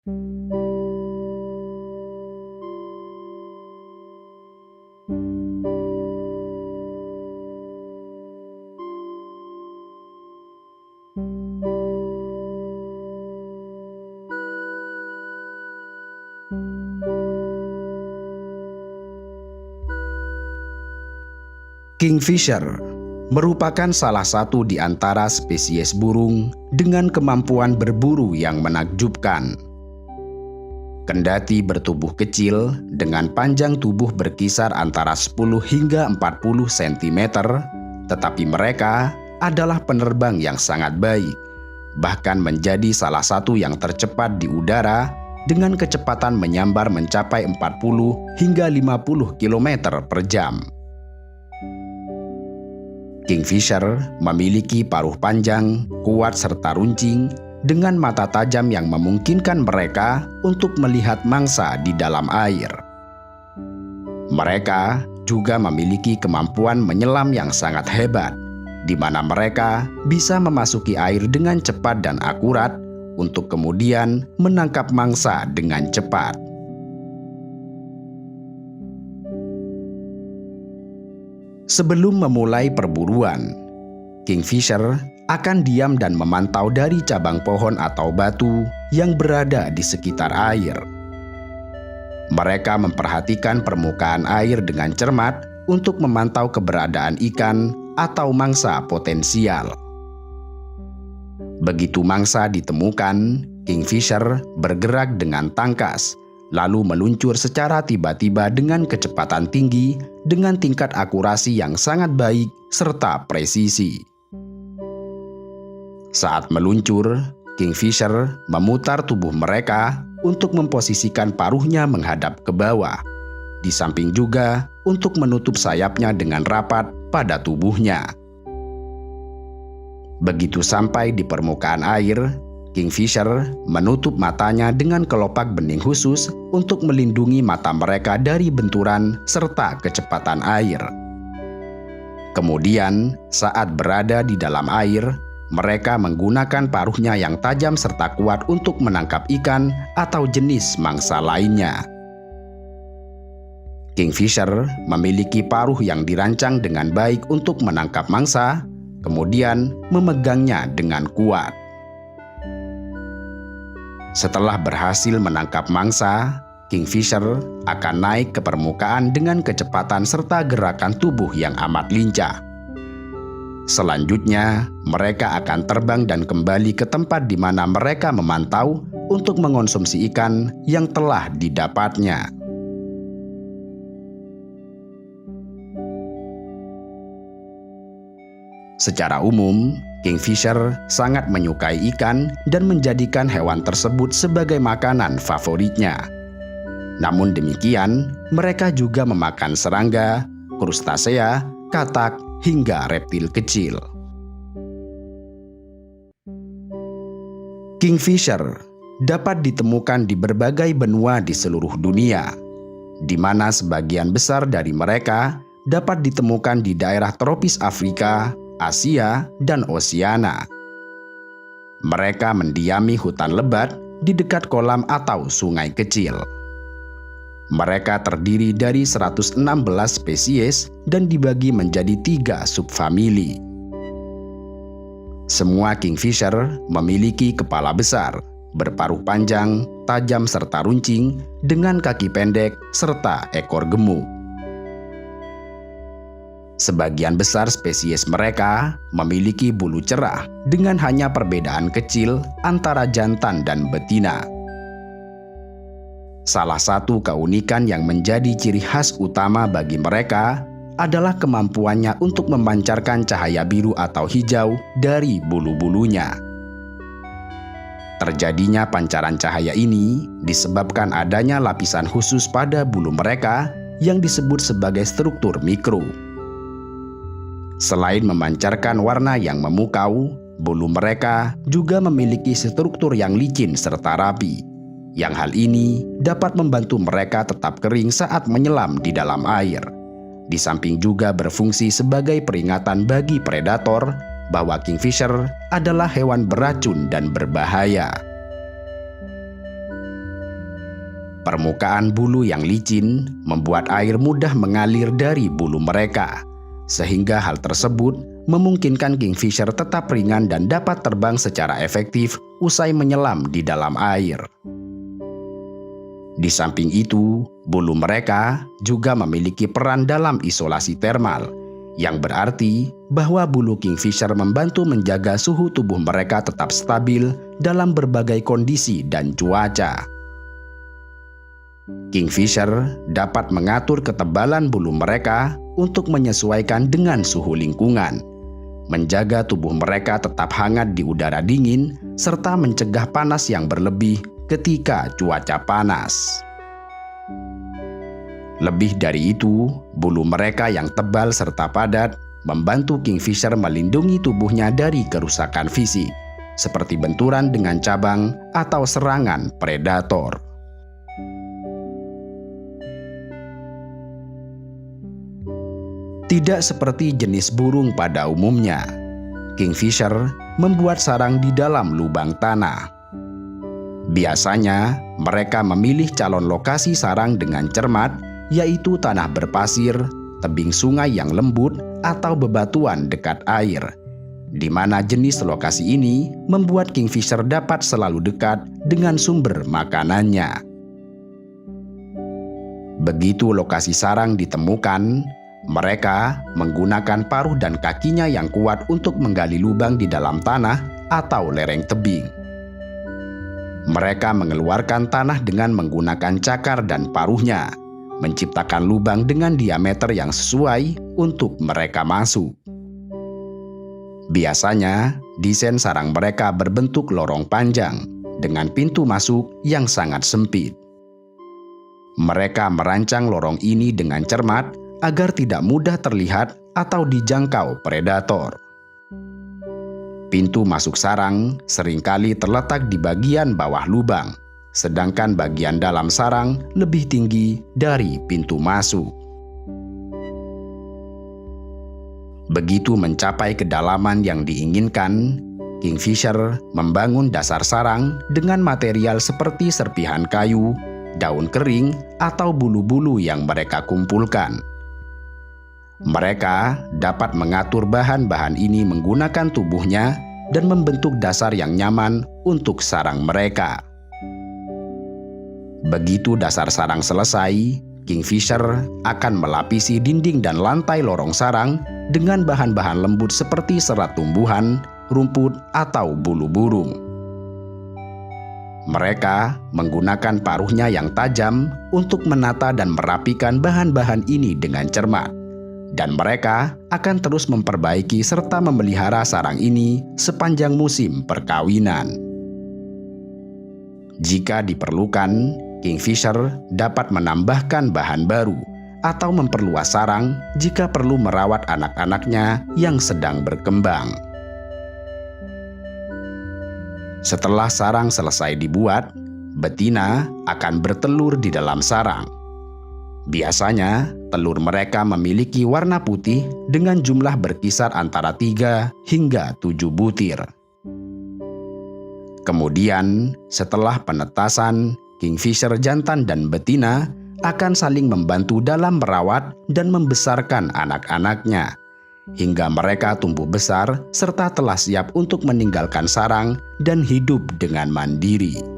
Kingfisher merupakan salah satu di antara spesies burung dengan kemampuan berburu yang menakjubkan. Kendati bertubuh kecil dengan panjang tubuh berkisar antara 10 hingga 40 cm, tetapi mereka adalah penerbang yang sangat baik, bahkan menjadi salah satu yang tercepat di udara dengan kecepatan menyambar mencapai 40 hingga 50 km per jam. Kingfisher memiliki paruh panjang, kuat serta runcing, dengan mata tajam yang memungkinkan mereka untuk melihat mangsa di dalam air. Mereka juga memiliki kemampuan menyelam yang sangat hebat, di mana mereka bisa memasuki air dengan cepat dan akurat untuk kemudian menangkap mangsa dengan cepat. Sebelum memulai perburuan, Kingfisher akan diam dan memantau dari cabang pohon atau batu yang berada di sekitar air. Mereka memperhatikan permukaan air dengan cermat untuk memantau keberadaan ikan atau mangsa potensial. Begitu mangsa ditemukan, Kingfisher bergerak dengan tangkas, lalu meluncur secara tiba-tiba dengan kecepatan tinggi dengan tingkat akurasi yang sangat baik serta presisi. Saat meluncur, Kingfisher memutar tubuh mereka untuk memposisikan paruhnya menghadap ke bawah, di samping juga untuk menutup sayapnya dengan rapat pada tubuhnya. Begitu sampai di permukaan air, Kingfisher menutup matanya dengan kelopak bening khusus untuk melindungi mata mereka dari benturan serta kecepatan air. Kemudian, saat berada di dalam air, mereka menggunakan paruhnya yang tajam serta kuat untuk menangkap ikan atau jenis mangsa lainnya. Kingfisher memiliki paruh yang dirancang dengan baik untuk menangkap mangsa, kemudian memegangnya dengan kuat. Setelah berhasil menangkap mangsa, Kingfisher akan naik ke permukaan dengan kecepatan serta gerakan tubuh yang amat lincah. Selanjutnya, mereka akan terbang dan kembali ke tempat di mana mereka memantau untuk mengonsumsi ikan yang telah didapatnya. Secara umum, Kingfisher sangat menyukai ikan dan menjadikan hewan tersebut sebagai makanan favoritnya. Namun demikian, mereka juga memakan serangga, krustasea, katak, hingga reptil kecil. Kingfisher dapat ditemukan di berbagai benua di seluruh dunia, di mana sebagian besar dari mereka dapat ditemukan di daerah tropis Afrika, Asia, dan Oseania. Mereka mendiami hutan lebat di dekat kolam atau sungai kecil. Mereka terdiri dari 116 spesies dan dibagi menjadi 3 subfamili. Semua Kingfisher memiliki kepala besar, berparuh panjang, tajam serta runcing, dengan kaki pendek serta ekor gemuk. Sebagian besar spesies mereka memiliki bulu cerah dengan hanya perbedaan kecil antara jantan dan betina. Salah satu keunikan yang menjadi ciri khas utama bagi mereka adalah kemampuannya untuk memancarkan cahaya biru atau hijau dari bulu-bulunya. Terjadinya pancaran cahaya ini disebabkan adanya lapisan khusus pada bulu mereka yang disebut sebagai struktur mikro. Selain memancarkan warna yang memukau, bulu mereka juga memiliki struktur yang licin serta rapi, yang hal ini dapat membantu mereka tetap kering saat menyelam di dalam air. Di samping juga berfungsi sebagai peringatan bagi predator bahwa Kingfisher adalah hewan beracun dan berbahaya. Permukaan bulu yang licin membuat air mudah mengalir dari bulu mereka, sehingga hal tersebut memungkinkan kingfisher tetap ringan dan dapat terbang secara efektif usai menyelam di dalam air. Di samping itu, bulu mereka juga memiliki peran dalam isolasi termal, yang berarti bahwa bulu kingfisher membantu menjaga suhu tubuh mereka tetap stabil dalam berbagai kondisi dan cuaca. Kingfisher dapat mengatur ketebalan bulu mereka untuk menyesuaikan dengan suhu lingkungan, menjaga tubuh mereka tetap hangat di udara dingin, serta mencegah panas yang berlebih ketika cuaca panas. Lebih dari itu, bulu mereka yang tebal serta padat membantu kingfisher melindungi tubuhnya dari kerusakan fisik, seperti benturan dengan cabang atau serangan predator. Tidak seperti jenis burung pada umumnya, kingfisher membuat sarang di dalam lubang tanah. Biasanya, mereka memilih calon lokasi sarang dengan cermat, yaitu tanah berpasir, tebing sungai yang lembut, atau bebatuan dekat air, di mana jenis lokasi ini membuat kingfisher dapat selalu dekat dengan sumber makanannya. Begitu lokasi sarang ditemukan, mereka menggunakan paruh dan kakinya yang kuat untuk menggali lubang di dalam tanah atau lereng tebing. Mereka mengeluarkan tanah dengan menggunakan cakar dan paruhnya, menciptakan lubang dengan diameter yang sesuai untuk mereka masuk. Biasanya, desain sarang mereka berbentuk lorong panjang dengan pintu masuk yang sangat sempit. Mereka merancang lorong ini dengan cermat agar tidak mudah terlihat atau dijangkau predator. Pintu masuk sarang seringkali terletak di bagian bawah lubang, sedangkan bagian dalam sarang lebih tinggi dari pintu masuk. Begitu mencapai kedalaman yang diinginkan, kingfisher membangun dasar sarang dengan material seperti serpihan kayu, daun kering, atau bulu-bulu yang mereka kumpulkan. Mereka dapat mengatur bahan-bahan ini menggunakan tubuhnya dan membentuk dasar yang nyaman untuk sarang mereka. Begitu dasar sarang selesai, kingfisher akan melapisi dinding dan lantai lorong sarang dengan bahan-bahan lembut seperti serat tumbuhan, rumput, atau bulu burung. Mereka menggunakan paruhnya yang tajam untuk menata dan merapikan bahan-bahan ini dengan cermat. Dan mereka akan terus memperbaiki serta memelihara sarang ini sepanjang musim perkawinan. Jika diperlukan, kingfisher dapat menambahkan bahan baru atau memperluas sarang jika perlu merawat anak-anaknya yang sedang berkembang. Setelah sarang selesai dibuat, betina akan bertelur di dalam sarang. Biasanya, telur mereka memiliki warna putih dengan jumlah berkisar antara 3 hingga 7 butir. Kemudian, setelah penetasan, kingfisher jantan dan betina akan saling membantu dalam merawat dan membesarkan anak-anaknya, hingga mereka tumbuh besar serta telah siap untuk meninggalkan sarang dan hidup dengan mandiri.